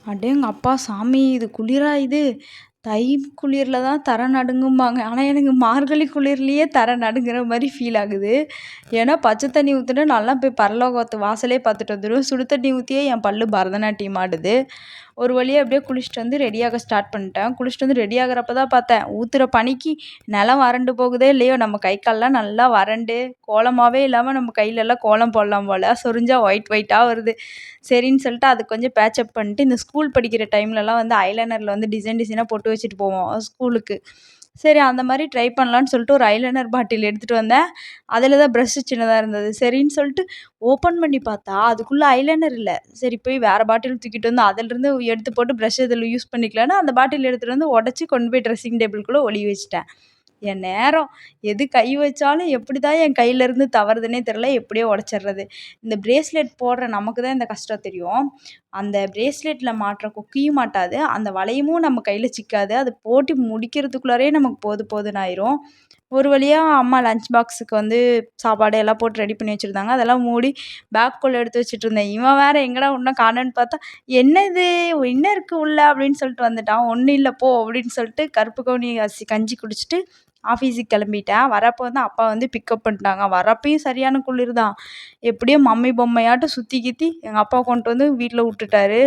அடேங்கப்பா சாமி! இது குளிரா இது? தை குளிர்ல தான் தர நடுங்கும்பாங்க. ஆனா எனக்கு மார்கழி குளிர்லயே தர நடுங்குற மாரி ஃபீல் ஆகுது. ஏன்னா பச்சை தண்ணி ஊத்துனா நல்லா போய் பரலோகத்து வாசலே பார்த்துட்டு வந்துருவேன். சுடு தண்ணி ஊத்தியே என் பல்லு பரதநாட்டியம் ஆடுது. ஒரு வழியா எப்படியோ குளிச்சுட்டு வந்து ரெடியாக ஸ்டார்ட் பண்ணிட்டேன். குளிச்சுட்டு வந்து ரெடி ஆகுறப்ப தான் பார்த்தேன், ஊத்துற பனிக்கு நிலம் வறண்டு போகுதோ இல்லையோ, நம்ம கை கால்லாம் நல்லா வறண்டு, கோலமாவே இல்லாம நம்ம கையிலலாம் கோலம் போடலாம் போல. சொரிஞ்சா ஒயிட்டா வருது. சரின்னு சொல்லிட்டு அதுக்கு கொஞ்சம் பேச்சப் பண்ணிட்டு, இந்த ஸ்கூல் படிக்கிற டைம்லலாம் வந்து ஐலைனர்ல வந்து டிசைனா போட்டு வச்சுட்டு போவோம் ஸ்கூலுக்கு. சரி அந்த மாரி ட்ரை பண்ணலான்னு சொல்லிட்டு ஒரு ஐலைனர் பாட்டில் எடுத்துட்டு வந்தேன். அதில தான் பிரஷ் சின்னதா இருந்தது. சரின்னு சொல்லிட்டு ஓப்பன் பண்ணி பார்த்தா, அதுக்குள்ள ஐலைனர் இல்ல. சரி போய் வேற பாட்டில் தூக்கிட்டு வந்து அதிலருந்து எடுத்து போட்டு பிரஷ் இதில யூஸ் பண்ணிக்கலான்னு, அந்த பாட்டில் எடுத்துட்டு வந்து உடைச்சு கொண்டு போய் ட்ரெஸ்ஸிங் டேபிள்குள்ள ஒளிய வச்சுட்டேன். என் நேரம் எது கை வச்சாலும் எப்படிதான் என் கையிலேருந்து தவறுதுன்னே தெரியல. எப்படியோ உடைச்சிடுறது. இந்த பிரேஸ்லெட் போடுற நமக்கு தான் இந்த கஷ்டம் தெரியும். அந்த பிரேஸ்லெட்ல மாட்டுற கொக்கியும் மாட்டாது. அந்த வளையமும் நம்ம கையில சிக்காது. அது போட்டு முடிக்கிறதுக்குள்ளாரயே நமக்கு போதும்ன்னு ஆயிரும். ஒரு வழியா அம்மா லஞ்ச் பாக்ஸுக்கு வந்து சாப்பாடு எல்லாம் போட்டு ரெடி பண்ணி வச்சிருந்தாங்க. அதெல்லாம் மூடி பேக்குள்ள எடுத்து வச்சுட்டுருந்தேன். இவன் வேற எங்கடா உன்ன காணோன்னு பார்த்தா, "என்ன இது? என்ன இருக்கு உள்ள?" அப்படின்னு சொல்லிட்டு வந்துட்டான். "ஒண்ணும் இல்ல போ" அப்படின்னு சொல்லிட்டு கருப்பு கவுனி அரிசி கஞ்சி குடிச்சிட்டு ஆஃபீஸுக்கு கிளம்பிட்டேன். வரப்போ வந்து அப்பா வந்து பிக்கப் பண்ணிட்டாங்க. வரப்பயும் சரியான குளிர் தான். எப்படியோ மம்மி பொம்மையாட்டம் சுத்தி கித்தி எங்க அப்பா கொண்டு வந்து வீட்ல விட்டுட்டாரு.